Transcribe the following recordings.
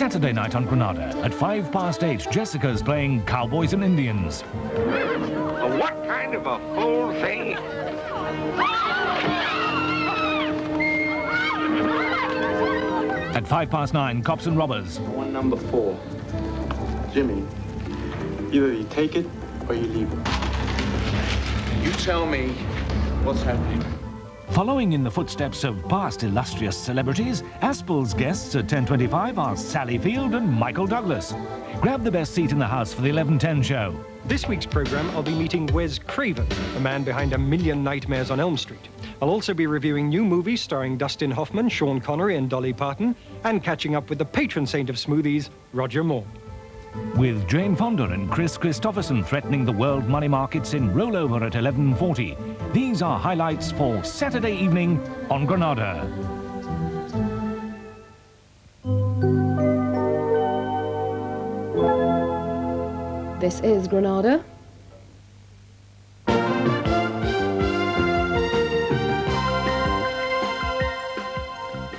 Saturday night on Granada. At 8:05, Jessica's playing Cowboys and Indians. What kind of a fool thing? At 9:05, Cops and Robbers. One number 4. Jimmy, either you take it or you leave it. You tell me what's happening. Following in the footsteps of past illustrious celebrities, Aspel's guests at 10:25 are Sally Field and Michael Douglas. Grab the best seat in the house for the 11:10 show. This week's programme, I'll be meeting Wes Craven, the man behind A Million Nightmares on Elm Street. I'll also be reviewing new movies starring Dustin Hoffman, Sean Connery and Dolly Parton, and catching up with the patron saint of smoothies, Roger Moore. With Jane Fonda and Chris Christopherson threatening the world money markets in Rollover at 11:40. These are highlights for Saturday evening on Granada. This is Granada.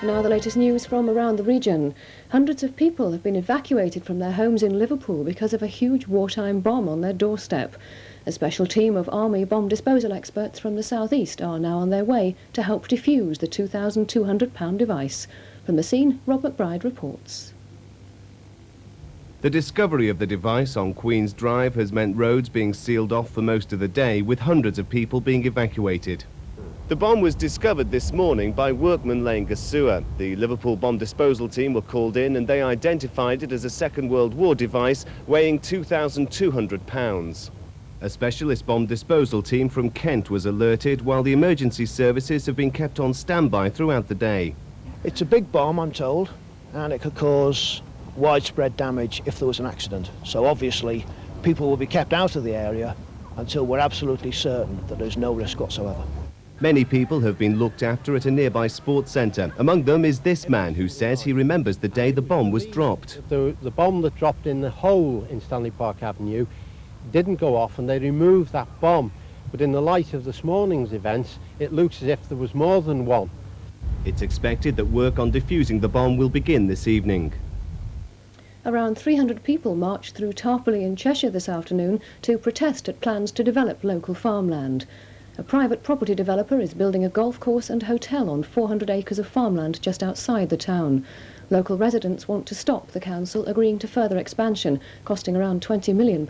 Now the latest news from around the region. Hundreds of people have been evacuated from their homes in Liverpool because of a huge wartime bomb on their doorstep. A special team of Army bomb disposal experts from the southeast are now on their way to help defuse the £2,200 device. From the scene, Rob McBride reports. The discovery of the device on Queen's Drive has meant roads being sealed off for most of the day, with hundreds of people being evacuated. The bomb was discovered this morning by workmen laying a sewer. The Liverpool bomb disposal team were called in and they identified it as a Second World War device weighing £2,200. A specialist bomb disposal team from Kent was alerted, while the emergency services have been kept on standby throughout the day. It's a big bomb, I'm told, and it could cause widespread damage if there was an accident. So obviously people will be kept out of the area until we're absolutely certain that there's no risk whatsoever. Many people have been looked after at a nearby sports centre. Among them is this man who says he remembers the day the bomb was dropped. The bomb that dropped in the hole in Stanley Park Avenue didn't go off and they removed that bomb. But in the light of this morning's events, it looks as if there was more than one. It's expected that work on defusing the bomb will begin this evening. Around 300 people marched through Tarporley in Cheshire this afternoon to protest at plans to develop local farmland. A private property developer is building a golf course and hotel on 400 acres of farmland just outside the town. Local residents want to stop the council agreeing to further expansion, costing around £20 million,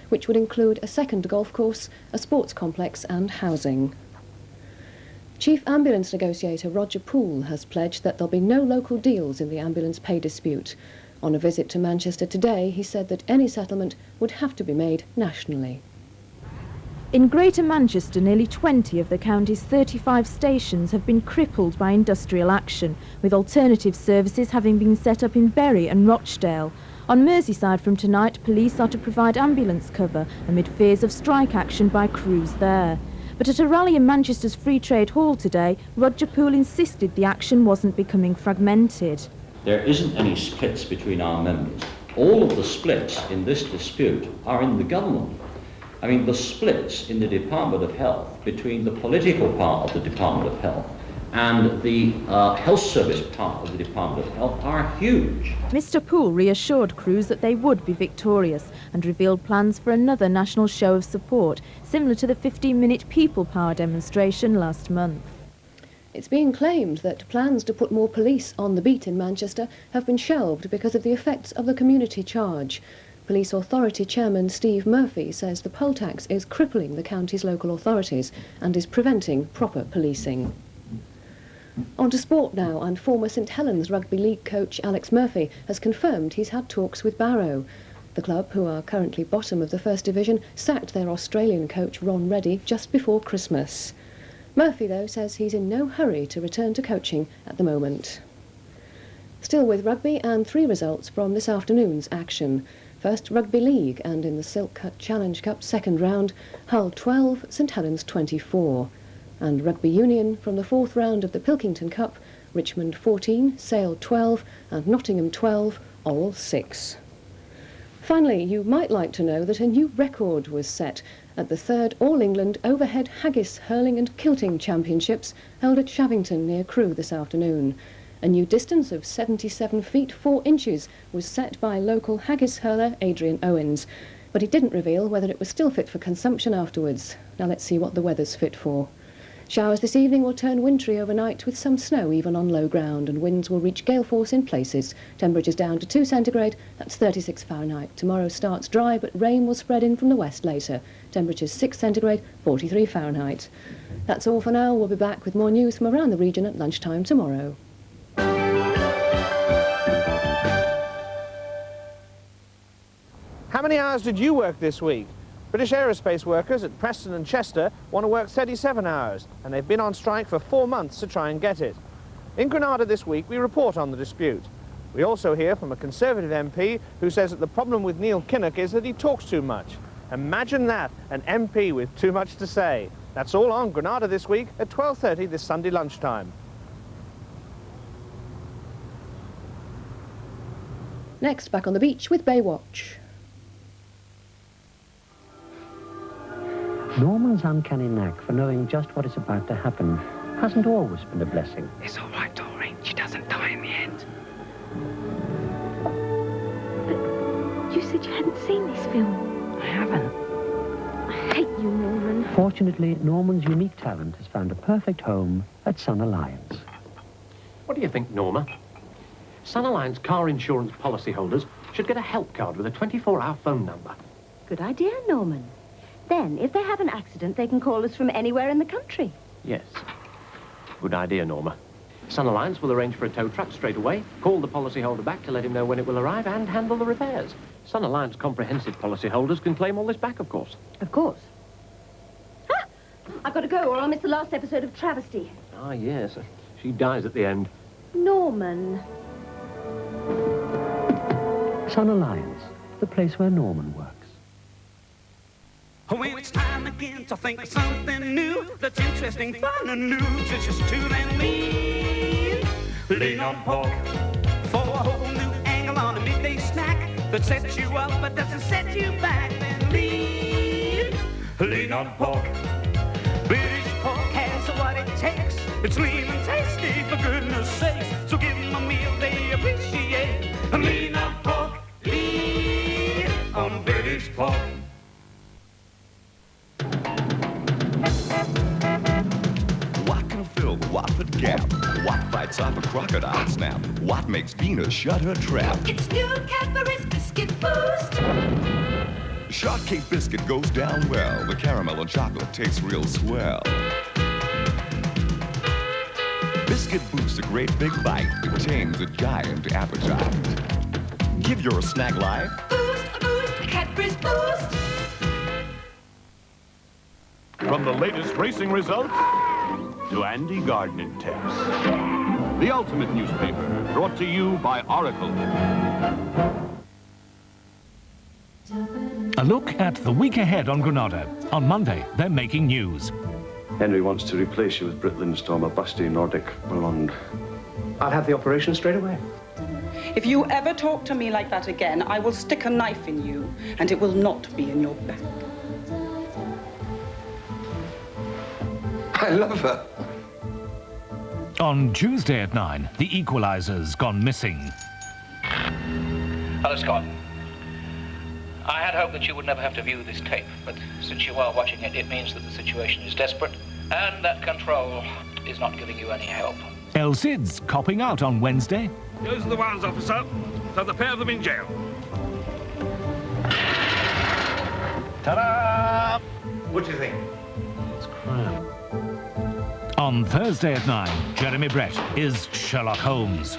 which would include a second golf course, a sports complex and housing. Chief Ambulance Negotiator Roger Poole has pledged that there'll be no local deals in the ambulance pay dispute. On a visit to Manchester today, he said that any settlement would have to be made nationally. In Greater Manchester, nearly 20 of the county's 35 stations have been crippled by industrial action, with alternative services having been set up in Bury and Rochdale. On Merseyside from tonight, police are to provide ambulance cover amid fears of strike action by crews there. But at a rally in Manchester's Free Trade Hall today, Roger Poole insisted the action wasn't becoming fragmented. There isn't any splits between our members. All of the splits in this dispute are in the government. I mean, the splits in the Department of Health between the political part of the Department of Health and the health service part of the Department of Health are huge. Mr Poole reassured crews that they would be victorious and revealed plans for another national show of support, similar to the 15-minute People Power demonstration last month. It's being claimed that plans to put more police on the beat in Manchester have been shelved because of the effects of the community charge. Police Authority Chairman Steve Murphy says the poll tax is crippling the county's local authorities and is preventing proper policing. On to sport now, and former St Helens Rugby League coach Alex Murphy has confirmed he's had talks with Barrow. The club, who are currently bottom of the First Division, sacked their Australian coach Ron Reddy just before Christmas. Murphy, though, says he's in no hurry to return to coaching at the moment. Still with rugby, and 3 results from this afternoon's action. First, Rugby League, and in the Silk Cut Challenge Cup second round, Hull 12, St Helens 24. And Rugby Union from the 4th round of the Pilkington Cup, Richmond 14, Sale 12, and Nottingham 12, Orrell 6. Finally, you might like to know that a new record was set at the 3rd All-England Overhead Haggis Hurling and Kilting Championships held at Shavington near Crewe this afternoon. A new distance of 77 feet 4 inches was set by local haggis hurler Adrian Owens, but he didn't reveal whether it was still fit for consumption afterwards. Now let's see what the weather's fit for. Showers this evening will turn wintry overnight with some snow even on low ground, and winds will reach gale force in places. Temperatures down to 2 centigrade, that's 36 Fahrenheit. Tomorrow starts dry, but rain will spread in from the west later. Temperatures 6 centigrade, 43 Fahrenheit. That's all for now. We'll be back with more news from around the region at lunchtime tomorrow. How many hours did you work this week? British aerospace workers at Preston and Chester want to work 37 hours, and they've been on strike for 4 months to try and get it. In Granada this week, we report on the dispute. We also hear from a Conservative MP who says that the problem with Neil Kinnock is that he talks too much. Imagine that, an MP with too much to say. That's all on Granada this week at 12:30 this Sunday lunchtime. Next, back on the beach with Baywatch. Norman's uncanny knack for knowing just what is about to happen hasn't always been a blessing. It's all right, Doreen. She doesn't die in the end. But you said you hadn't seen this film. I haven't. I hate you, Norman. Fortunately, Norman's unique talent has found a perfect home at Sun Alliance. What do you think, Norma? Sun Alliance car insurance policyholders should get a help card with a 24-hour phone number. Good idea, Norman. Then, if they have an accident, they can call us from anywhere in the country. Yes. Good idea, Norma. Sun Alliance will arrange for a tow truck straight away, call the policyholder back to let him know when it will arrive, and handle the repairs. Sun Alliance comprehensive policyholders can claim all this back, of course. Of course. Ah! I've got to go, or I'll miss the last episode of Travesty. Ah, yes. She dies at the end. Norman. Sun Alliance, the place where Norman works. When it's time again to think of something new that's interesting, fun and news, it's just two and lean. Lean on pork for a whole new angle on a midday snack that sets you up but doesn't set you back. Then lean on pork. British pork has what it takes. It's lean and tasty, for goodness sakes. So give them a meal they appreciate. Lean on pork, lean on British pork. Watford Gap. What bites off a crocodile snap? What makes Venus shut her trap? It's new Cadbury's Biscuit Boost. Shortcake biscuit goes down well. The caramel and chocolate tastes real swell. Biscuit Boost, a great big bite that tames a giant appetite. Give your snack life Boost, Cadbury's Boost. From the latest racing results to Andy gardening tips. The ultimate newspaper, brought to you by Oracle. A look at the week ahead on Granada. On Monday, they're making news. Henry wants to replace you with Britt Lindstrom, a busty Nordic blonde. I'll have the operation straight away. If you ever talk to me like that again, I will stick a knife in you, and it will not be in your back. I love her. On Tuesday at 9, The Equalizer's gone missing. Hello, Scott. I had hoped that you would never have to view this tape, but since you are watching it, it means that the situation is desperate and that Control is not giving you any help. El Cid's copping out on Wednesday. Those are the ones, officer. So the pair of them in jail. Ta-da! What do you think? It's crime. On Thursday at 9, Jeremy Brett is Sherlock Holmes.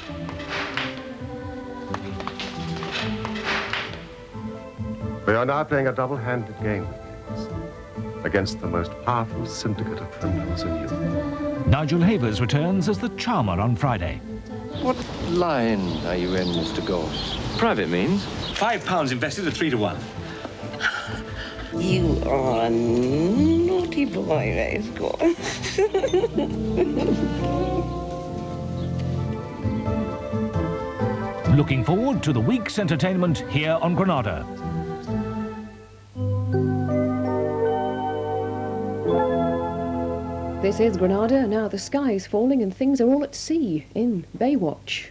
We are now playing a double-handed game against the most powerful syndicate of criminals in Europe. Nigel Havers returns as the charmer on Friday. What line are you in, Mr. Gorse? Private means? £5 invested at 3 to 1. You are a naughty boy, Scott. Looking forward to the week's entertainment here on Granada. This is Granada. Now the sky is falling and things are all at sea in Baywatch.